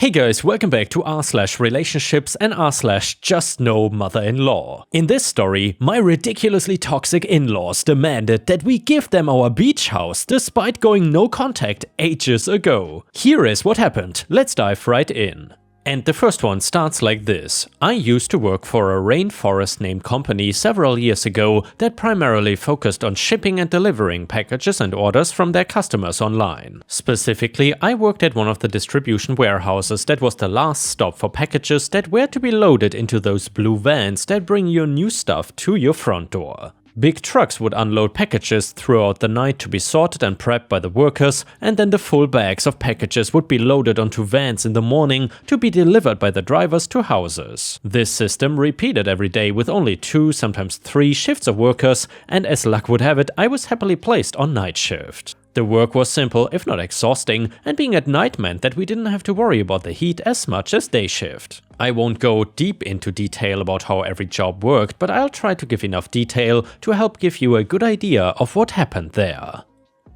Hey guys, welcome back to r/relationships and r/just no mother-in-law. In this story, my ridiculously toxic in-laws demanded that we give them our beach house despite going no contact ages ago. Here is what happened, let's dive right in. And the first one starts like this. I used to work for a rainforest named company several years ago that primarily focused on shipping and delivering packages and orders from their customers online. Specifically, I worked at one of the distribution warehouses that was the last stop for packages that were to be loaded into those blue vans that bring your new stuff to your front door. Big trucks would unload packages throughout the night to be sorted and prepped by the workers, and then the full bags of packages would be loaded onto vans in the morning to be delivered by the drivers to houses. This system repeated every day with only 2, sometimes 3 shifts of workers, and as luck would have it, I was happily placed on night shift. The work was simple, if not exhausting, and being at night meant that we didn't have to worry about the heat as much as day shift. I won't go deep into detail about how every job worked, but I'll try to give enough detail to help give you a good idea of what happened there.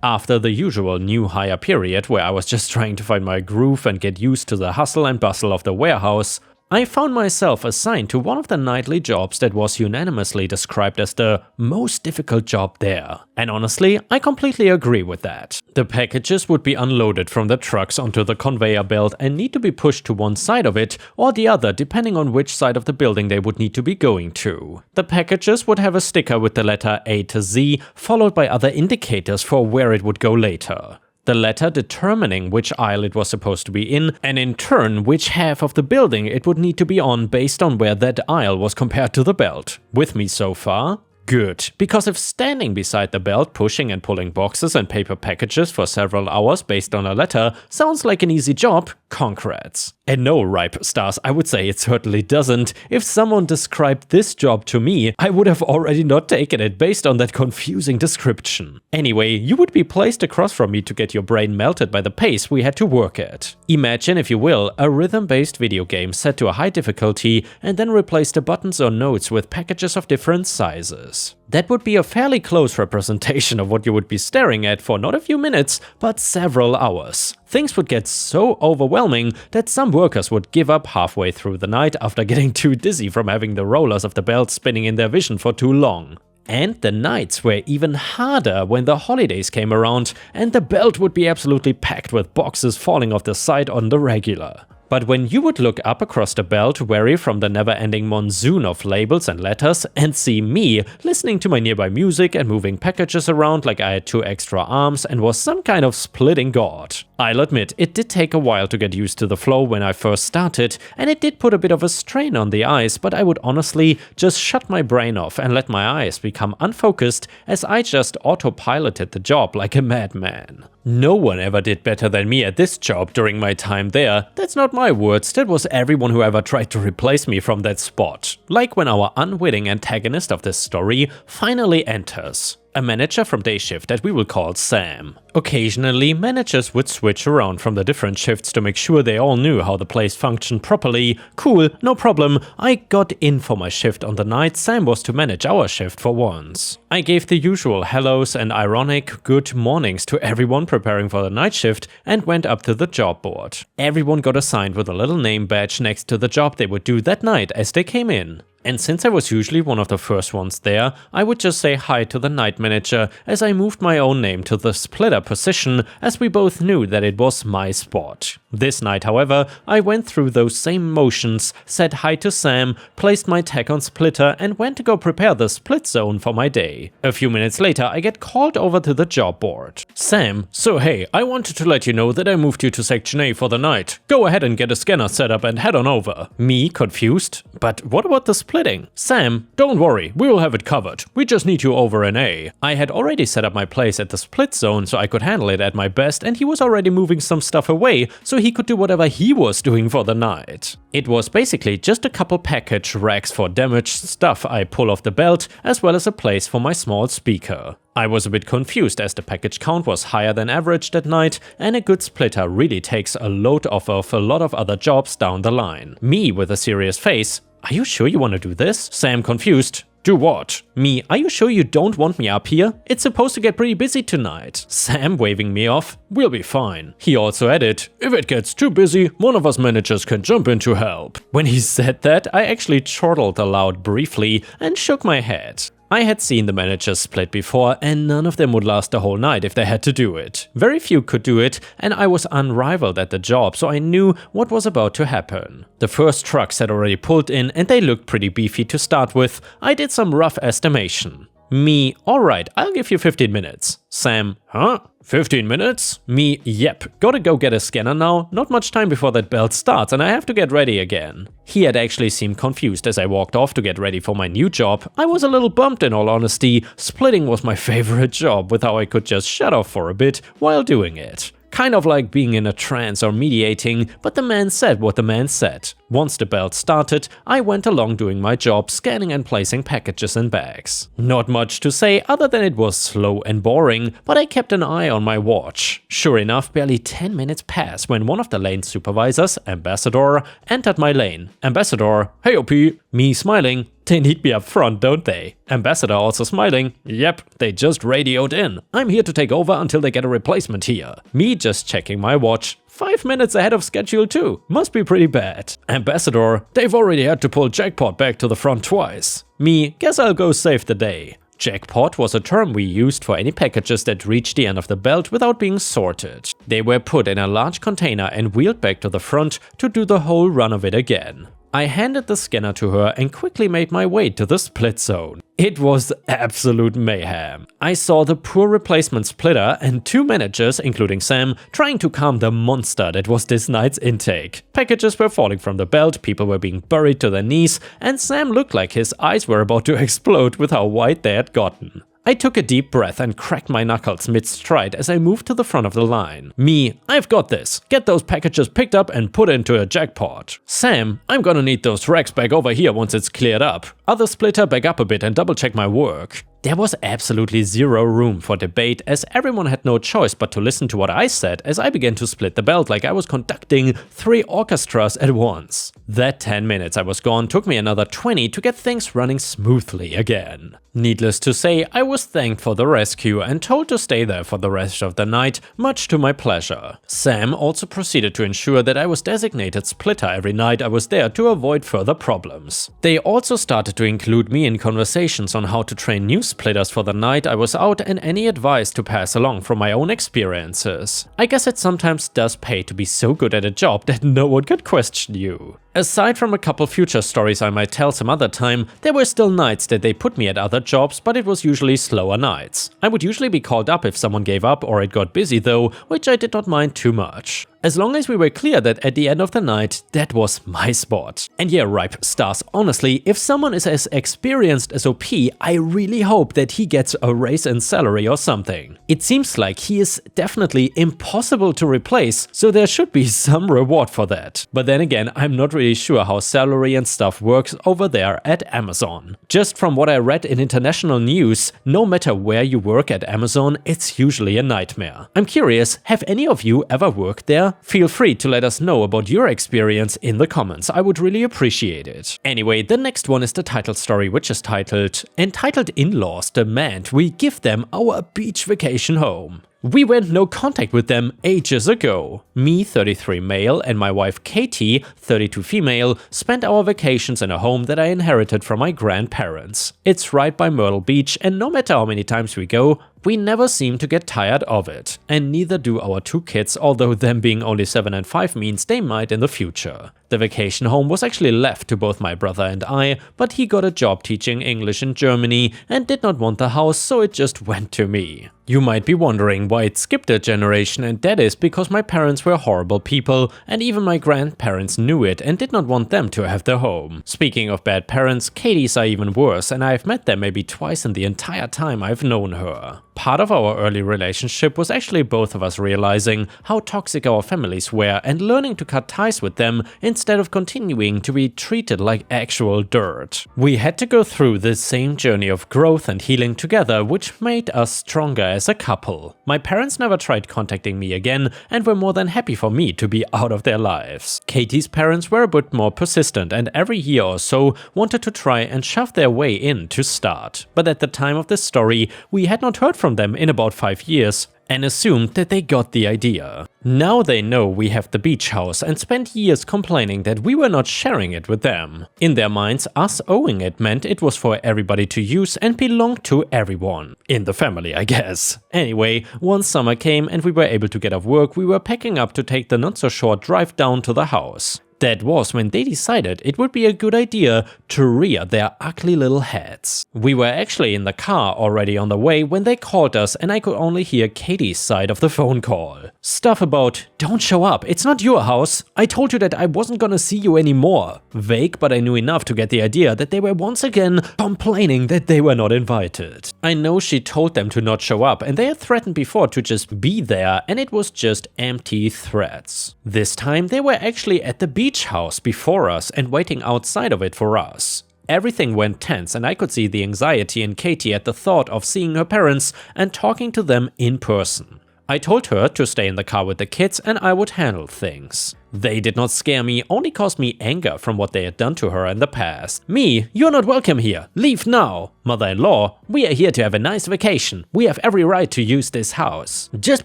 After the usual new hire period, where I was just trying to find my groove and get used to the hustle and bustle of the warehouse, I found myself assigned to one of the nightly jobs that was unanimously described as the most difficult job there. And honestly, I completely agree with that. The packages would be unloaded from the trucks onto the conveyor belt and need to be pushed to one side of it or the other depending on which side of the building they would need to be going to. The packages would have a sticker with the letter A to Z, followed by other indicators for where it would go later. The letter determining which aisle it was supposed to be in, and in turn which half of the building it would need to be on based on where that aisle was compared to the belt. With me so far? Good, because if standing beside the belt pushing and pulling boxes and paper packages for several hours based on a letter sounds like an easy job, congrats. And no, Ripe Stars, I would say it certainly doesn't. If someone described this job to me, I would have already not taken it based on that confusing description. Anyway, you would be placed across from me to get your brain melted by the pace we had to work at. Imagine, if you will, a rhythm-based video game set to a high difficulty and then replace the buttons or nodes with packages of different sizes. That would be a fairly close representation of what you would be staring at for not a few minutes, but several hours. Things would get so overwhelming that some workers would give up halfway through the night after getting too dizzy from having the rollers of the belt spinning in their vision for too long. And the nights were even harder when the holidays came around and the belt would be absolutely packed with boxes falling off the side on the regular. But when you would look up across the belt, wary from the never-ending monsoon of labels and letters, and see me listening to my nearby music and moving packages around like I had 2 extra arms and was some kind of splitting god. I'll admit, it did take a while to get used to the flow when I first started, and it did put a bit of a strain on the eyes, but I would honestly just shut my brain off and let my eyes become unfocused as I just autopiloted the job like a madman. No one ever did better than me at this job during my time there. That's not my words, that was everyone who ever tried to replace me from that spot. Like when our unwitting antagonist of this story finally enters. A manager from day shift that we will call Sam. Occasionally, managers would switch around from the different shifts to make sure they all knew how the place functioned properly. Cool, no problem. I got in for my shift on the night. Sam was to manage our shift for once. I gave the usual hellos and ironic good mornings to everyone preparing for the night shift and went up to the job board. Everyone got assigned with a little name badge next to the job they would do that night as they came in. And since I was usually one of the first ones there, I would just say hi to the night manager as I moved my own name to the splitter position, as we both knew that it was my spot. This night, however, I went through those same motions, said hi to Sam, placed my tag on splitter and went to go prepare the split zone for my day. A few minutes later, I get called over to the job board. Sam, so hey, I wanted to let you know that I moved you to section A for the night. Go ahead and get a scanner set up and head on over. Me, confused? But what about the splitting? Sam, don't worry, we will have it covered. We just need you over in A. I had already set up my place at the split zone so I could handle it at my best, and he was already moving some stuff away so he could do whatever he was doing for the night. It was basically just a couple package racks for damaged stuff I pull off the belt, as well as a place for my small speaker. I was a bit confused as the package count was higher than average that night, and a good splitter really takes a load off of a lot of other jobs down the line. Me with a serious face, are you sure you want to do this? Sam confused, Do what? Me, are you sure you don't want me up here? It's supposed to get pretty busy tonight. Sam waving me off. We'll be fine. He also added, if it gets too busy, one of us managers can jump in to help. When he said that, I actually chortled aloud briefly and shook my head. I had seen the managers split before, and none of them would last the whole night if they had to do it. Very few could do it, and I was unrivaled at the job, so I knew what was about to happen. The first trucks had already pulled in, and they looked pretty beefy to start with. I did some rough estimation. Me, alright, I'll give you 15 minutes. Sam, huh? 15 minutes? Me, yep, gotta go get a scanner now, not much time before that belt starts and I have to get ready again. He had actually seemed confused as I walked off to get ready for my new job. I was a little bummed in all honesty. Splitting was my favorite job with how I could just shut off for a bit while doing it. Kind of like being in a trance or mediating, but the man said what the man said. Once the belt started, I went along doing my job, scanning and placing packages in bags. Not much to say other than it was slow and boring, but I kept an eye on my watch. Sure enough, barely 10 minutes passed when one of the lane supervisors, Ambassador, entered my lane. Ambassador, hey OP. Me smiling. They need me up front, don't they? Ambassador also smiling. Yep, they just radioed in. I'm here to take over until they get a replacement here. Me just checking my watch. 5 minutes ahead of schedule too. Must be pretty bad. Ambassador, they've already had to pull Jackpot back to the front twice. Me, guess I'll go save the day. Jackpot was a term we used for any packages that reached the end of the belt without being sorted. They were put in a large container and wheeled back to the front to do the whole run of it again. I handed the scanner to her and quickly made my way to the split zone. It was absolute mayhem. I saw the poor replacement splitter and 2 managers, including Sam, trying to calm the monster that was this night's intake. Packages were falling from the belt, people were being buried to their knees, and Sam looked like his eyes were about to explode with how white they had gotten. I took a deep breath and cracked my knuckles mid-stride as I moved to the front of the line. Me, I've got this. Get those packages picked up and put into a Jackpot. Sam, I'm gonna need those racks back over here once it's cleared up. Other splitter, back up a bit and double check my work. There was absolutely zero room for debate as everyone had no choice but to listen to what I said as I began to split the belt like I was conducting 3 orchestras at once. That 10 minutes I was gone took me another 20 to get things running smoothly again. Needless to say, I was thanked for the rescue and told to stay there for the rest of the night, much to my pleasure. Sam also proceeded to ensure that I was designated splitter every night I was there to avoid further problems. They also started to include me in conversations on how to train new splitters for the night I was out and any advice to pass along from my own experiences. I guess it sometimes does pay to be so good at a job that no one could question you. Aside from a couple future stories I might tell some other time, there were still nights that they put me at other jobs, but it was usually slower nights. I would usually be called up if someone gave up or it got busy though, which I did not mind too much. As long as we were clear that at the end of the night, that was my spot. And yeah, Ripe Stars, honestly, if someone is as experienced as OP, I really hope that he gets a raise in salary or something. It seems like he is definitely impossible to replace, so there should be some reward for that. But then again, I'm not really sure how salary and stuff works over there at Amazon. Just from what I read in international news, no matter where you work at Amazon, it's usually a nightmare. I'm curious, have any of you ever worked there? Feel free to let us know about your experience in the comments, I would really appreciate it. Anyway, the next one is the title story, which is titled Entitled In-Laws Demand We Give Them Our Beach Vacation Home. We went no contact with them ages ago. Me, 33 male, and my wife Katie, 32 female, spent our vacations in a home that I inherited from my grandparents. It's right by Myrtle Beach, and no matter how many times we go, we never seem to get tired of it. And neither do our 2 kids, although them being only 7 and 5 means they might in the future. The vacation home was actually left to both my brother and I, but he got a job teaching English in Germany and did not want the house, so it just went to me. You might be wondering why it skipped a generation, and that is because my parents were horrible people and even my grandparents knew it and did not want them to have the home. Speaking of bad parents, Katie's are even worse and I've met them maybe twice in the entire time I've known her. Part of our early relationship was actually both of us realizing how toxic our families were and learning to cut ties with them instead of continuing to be treated like actual dirt. We had to go through this same journey of growth and healing together, which made us stronger as a couple. My parents never tried contacting me again and were more than happy for me to be out of their lives. Katie's parents were a bit more persistent and every year or so wanted to try and shove their way in to start. But at the time of this story, we had not heard from them in about 5 years and assumed that they got the idea. Now they know we have the beach house and spent years complaining that we were not sharing it with them. In their minds, us owing it meant it was for everybody to use and belonged to everyone. In the family, I guess. Anyway, once summer came and we were able to get off work, we were packing up to take the not so short drive down to the house. That was when they decided it would be a good idea to rear their ugly little heads. We were actually in the car already on the way when they called us and I could only hear Katie's side of the phone call. Stuff about, "Don't show up, it's not your house. I told you that I wasn't gonna see you anymore." Vague, but I knew enough to get the idea that they were once again complaining that they were not invited. I know she told them to not show up and they had threatened before to just be there, and it was just empty threats. This time they were actually at the beach house before us and waiting outside of it for us. Everything went tense and I could see the anxiety in Katie at the thought of seeing her parents and talking to them in person. I told her to stay in the car with the kids and I would handle things. They did not scare me, only caused me anger from what they had done to her in the past. "Me, you're not welcome here. Leave now. Mother-in-law, we are here to have a nice vacation. We have every right to use this house. Just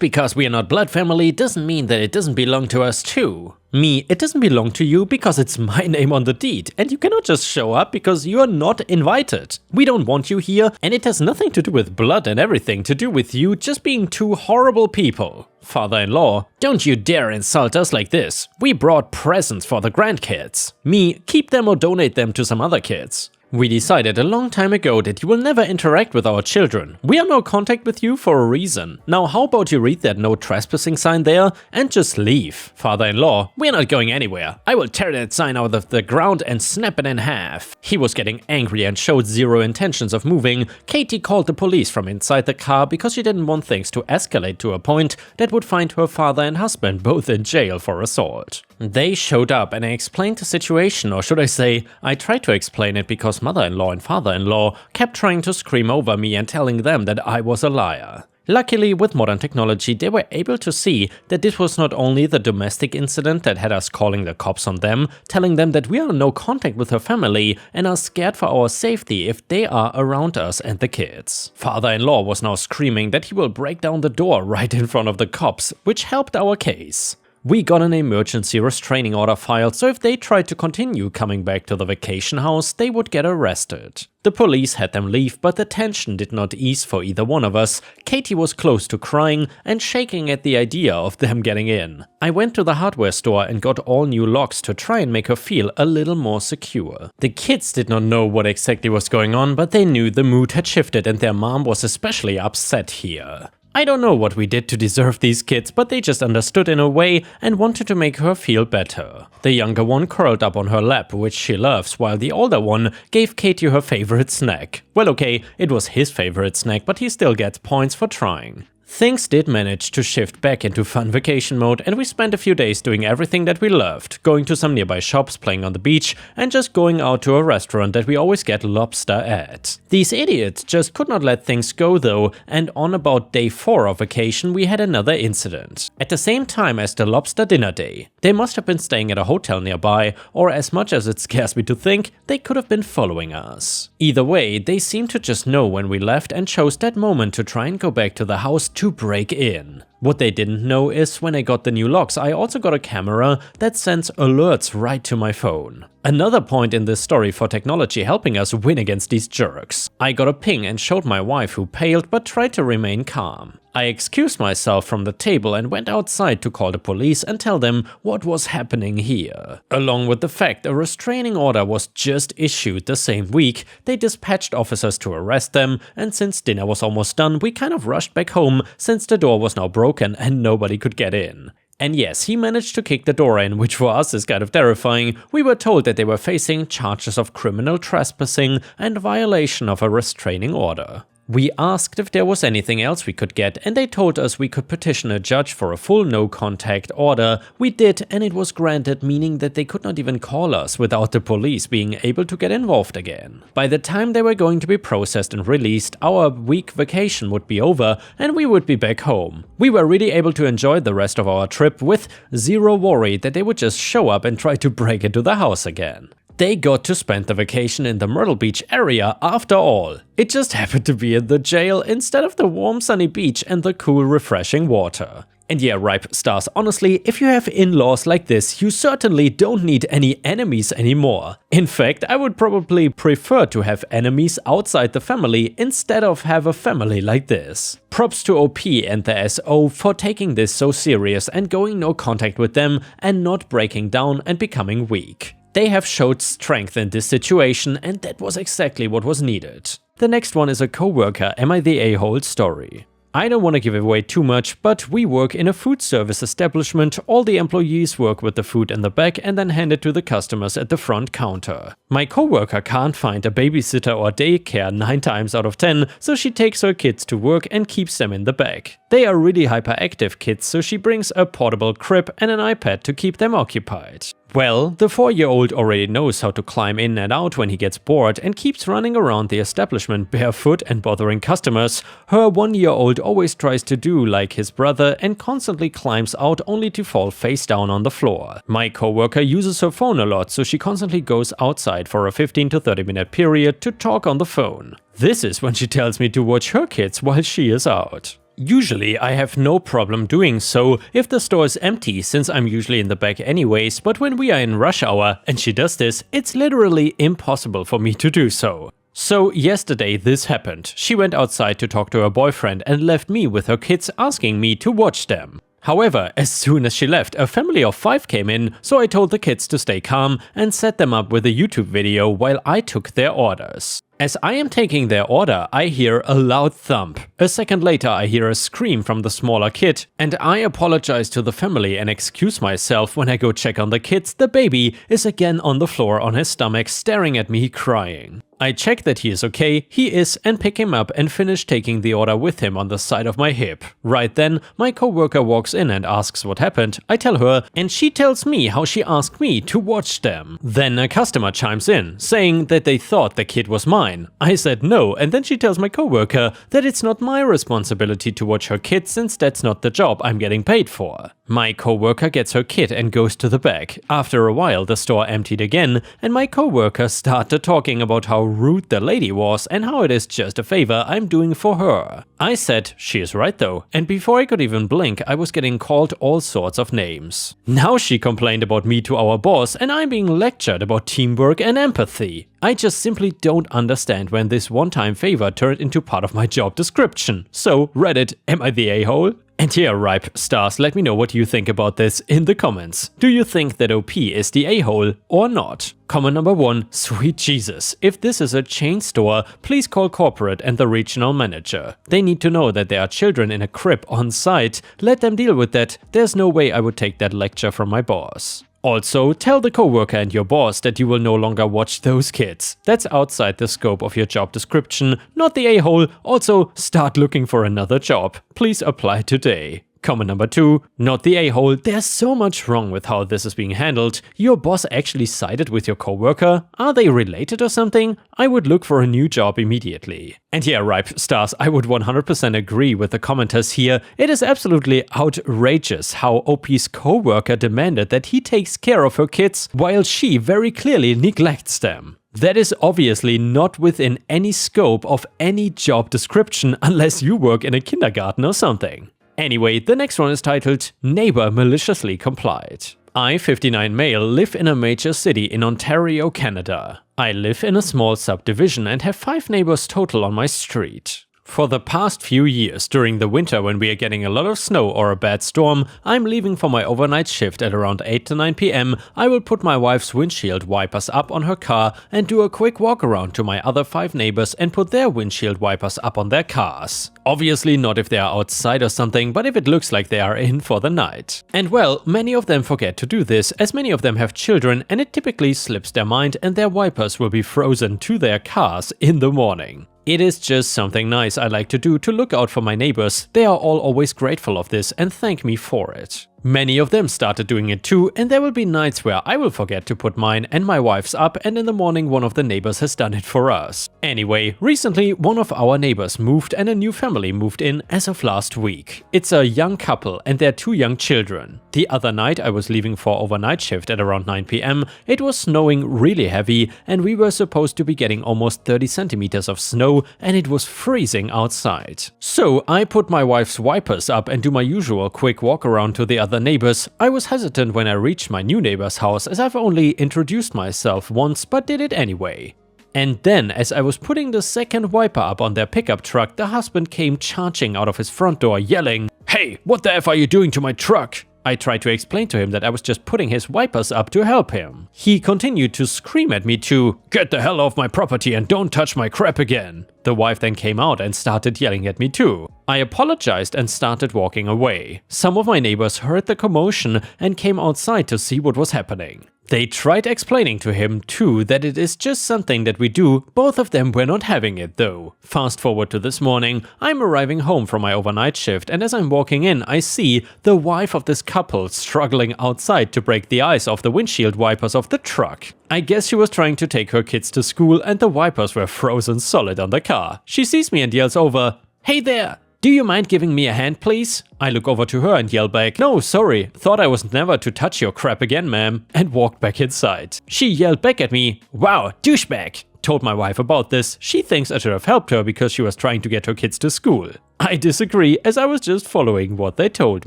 because we are not blood family doesn't mean that it doesn't belong to us too." "Me, it doesn't belong to you because it's my name on the deed, and you cannot just show up because you're not invited. We don't want you here, and it has nothing to do with blood and everything to do with you just being two horrible people." "Father-in-law, don't you dare insult us like this. We brought presents for the grandkids." "Me, keep them or donate them to some other kids. We decided a long time ago that you will never interact with our children. We are no contact with you for a reason. Now how about you read that no trespassing sign there and just leave." "Father-in-law, we're not going anywhere. I will tear that sign out of the ground and snap it in half." He was getting angry and showed zero intentions of moving. Katie called the police from inside the car because she didn't want things to escalate to a point that would find her father and husband both in jail for assault. They showed up and I explained the situation, or should I say, I tried to explain it because mother-in-law and father-in-law kept trying to scream over me and telling them that I was a liar. Luckily, with modern technology, they were able to see that this was not only the domestic incident that had us calling the cops on them, telling them that we are in no contact with her family and are scared for our safety if they are around us and the kids. Father-in-law was now screaming that he will break down the door right in front of the cops, which helped our case. We got an emergency restraining order filed, so if they tried to continue coming back to the vacation house, they would get arrested. The police had them leave, but the tension did not ease for either one of us. Katie was close to crying and shaking at the idea of them getting in. I went to the hardware store and got all new locks to try and make her feel a little more secure. The kids did not know what exactly was going on, but they knew the mood had shifted and their mom was especially upset here. I don't know what we did to deserve these kids, but they just understood in a way and wanted to make her feel better. The younger one curled up on her lap, which she loves, while the older one gave Katie her favorite snack. Well, okay, it was his favorite snack, but he still gets points for trying. Things did manage to shift back into fun vacation mode, and we spent a few days doing everything that we loved, going to some nearby shops, playing on the beach, and just going out to a restaurant that we always get lobster at. These idiots just could not let things go though, and on about day 4 of vacation we had another incident. At the same time as the lobster dinner day. They must have been staying at a hotel nearby, or as much as it scares me to think, they could have been following us. Either way, they seemed to just know when we left and chose that moment to try and go back to the house to break in. What they didn't know is when I got the new locks, I also got a camera that sends alerts right to my phone. Another point in this story for technology helping us win against these jerks. I got a ping and showed my wife, who paled but tried to remain calm. I excused myself from the table and went outside to call the police and tell them what was happening here. Along with the fact a restraining order was just issued the same week, they dispatched officers to arrest them, and since dinner was almost done, we kind of rushed back home since the door was now broken and nobody could get in. And yes, he managed to kick the door in, which for us is kind of terrifying. We were told that they were facing charges of criminal trespassing and violation of a restraining order. We asked if there was anything else we could get, and they told us we could petition a judge for a full no-contact order. We did, and it was granted, meaning that they could not even call us without the police being able to get involved again. By the time they were going to be processed and released, our week vacation would be over, and we would be back home. We were really able to enjoy the rest of our trip with zero worry that they would just show up and try to break into the house again. They got to spend the vacation in the Myrtle Beach area after all. It just happened to be in the jail instead of the warm sunny beach and the cool refreshing water. And yeah, Ripe Stars, honestly, if you have in-laws like this, you certainly don't need any enemies anymore. In fact, I would probably prefer to have enemies outside the family instead of have a family like this. Props to OP and the SO for taking this so serious and going no contact with them and not breaking down and becoming weak. They have showed strength in this situation, and that was exactly what was needed. The next one is a coworker am I the a-hole story. I don't want to give away too much, but we work in a food service establishment. All the employees work with the food in the back and then hand it to the customers at the front counter. My coworker can't find a babysitter or daycare 9 times out of 10, so she takes her kids to work and keeps them in the back. They are really hyperactive kids, so she brings a portable crib and an iPad to keep them occupied. Well, the 4-year-old already knows how to climb in and out when he gets bored and keeps running around the establishment barefoot and bothering customers. Her 1-year-old always tries to do like his brother and constantly climbs out only to fall face down on the floor. My coworker uses her phone a lot, so she constantly goes outside for a 15 to 30 minute period to talk on the phone. This is when she tells me to watch her kids while she is out. Usually I have no problem doing so if the store is empty, since I'm usually in the back anyways, but when we are in rush hour and she does this, it's literally impossible for me to do so. So yesterday this happened. She went outside to talk to her boyfriend and left me with her kids, asking me to watch them. However, as soon as she left, a family of 5 came in, so I told the kids to stay calm and set them up with a YouTube video while I took their orders. As I am taking their order, I hear a loud thump. A second later I hear a scream from the smaller kid, and I apologize to the family and excuse myself. When I go check on the kids, the baby is again on the floor on his stomach staring at me crying. I check that he is okay, he is, and pick him up and finish taking the order with him on the side of my hip. Right then, my coworker walks in and asks what happened. I tell her, and she tells me how she asked me to watch them. Then a customer chimes in, saying that they thought the kid was mine. I said no, and then she tells my coworker that it's not my responsibility to watch her kid, since that's not the job I'm getting paid for. My coworker gets her kid and goes to the back. After a while, the store emptied again, and my coworker started talking about how rude the lady was and how it is just a favor I'm doing for her. I said she is right though, and before I could even blink, I was getting called all sorts of names. Now she complained about me to our boss, and I'm being lectured about teamwork and empathy. I just simply don't understand when this one-time favor turned into part of my job description. So Reddit, am I the a-hole? And here, Ripe Stars, let me know what you think about this in the comments. Do you think that OP is the a-hole or not? Comment number 1, sweet Jesus. If this is a chain store, please call corporate and the regional manager. They need to know that there are children in a crib on site. Let them deal with that. There's no way I would take that lecture from my boss. Also, tell the coworker and your boss that you will no longer watch those kids. That's outside the scope of your job description, not the a-hole. Also, start looking for another job. Please apply today. Comment number 2, not the a-hole. There's so much wrong with how this is being handled. Your boss actually sided with your coworker? Are they related or something? I would look for a new job immediately. And yeah, Ripe Stars, I would 100% agree with the commenters here. It is absolutely outrageous how OP's coworker demanded that he takes care of her kids while she very clearly neglects them. That is obviously not within any scope of any job description unless you work in a kindergarten or something. Anyway, the next one is titled Neighbor Maliciously Complied. I, 59 male, live in a major city in Ontario, Canada. I live in a small subdivision and have 5 neighbors total on my street. For the past few years, during the winter when we are getting a lot of snow or a bad storm, I'm leaving for my overnight shift at around 8 to 9 PM. I will put my wife's windshield wipers up on her car and do a quick walk around to my other 5 neighbors and put their windshield wipers up on their cars. Obviously not if they are outside or something, but if it looks like they are in for the night. And well, many of them forget to do this, as many of them have children, and it typically slips their mind and their wipers will be frozen to their cars in the morning. It is just something nice I like to do to look out for my neighbors. They are all always grateful of this and thank me for it. Many of them started doing it too, and there will be nights where I will forget to put mine and my wife's up, and in the morning one of the neighbors has done it for us. Anyway, recently one of our neighbors moved and a new family moved in as of last week. It's a young couple and their 2 young children. The other night I was leaving for overnight shift at around 9 PM, it was snowing really heavy and we were supposed to be getting almost 30 centimeters of snow and it was freezing outside. So I put my wife's wipers up and do my usual quick walk around to the other neighbors. I was hesitant when I reached my new neighbor's house as I've only introduced myself once but did it anyway. And then, as I was putting the second wiper up on their pickup truck, the husband came charging out of his front door yelling, "Hey, what the F are you doing to my truck?" I tried to explain to him that I was just putting his wipers up to help him. He continued to scream at me to "Get the hell off my property and don't touch my crap again." The wife then came out and started yelling at me too. I apologized and started walking away. Some of my neighbors heard the commotion and came outside to see what was happening. They tried explaining to him too that it is just something that we do, both of them were not having it though. Fast forward to this morning, I'm arriving home from my overnight shift and as I'm walking in I see the wife of this couple struggling outside to break the ice off the windshield wipers of the truck. I guess she was trying to take her kids to school and the wipers were frozen solid on the car. She sees me and yells over, "Hey there! Do you mind giving me a hand, please?" I look over to her and yell back, "No, sorry, thought I was never to touch your crap again, ma'am," and walked back inside. She yelled back at me, "Wow, douchebag!" Told my wife about this. She thinks I should have helped her because she was trying to get her kids to school. I disagree, as I was just following what they told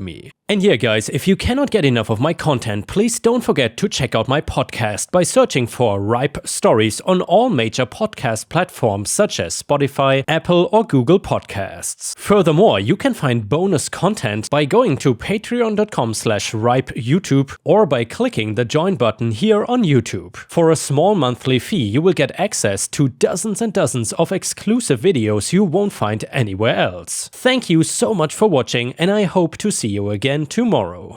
me. And yeah guys, if you cannot get enough of my content, please don't forget to check out my podcast by searching for Ripestories on all major podcast platforms such as Spotify, Apple or Google Podcasts. Furthermore, you can find bonus content by going to patreon.com/ripeyoutube or by clicking the join button here on YouTube. For a small monthly fee, you will get access to dozens and dozens of exclusive videos you won't find anywhere else. Thank you so much for watching and I hope to see you again tomorrow.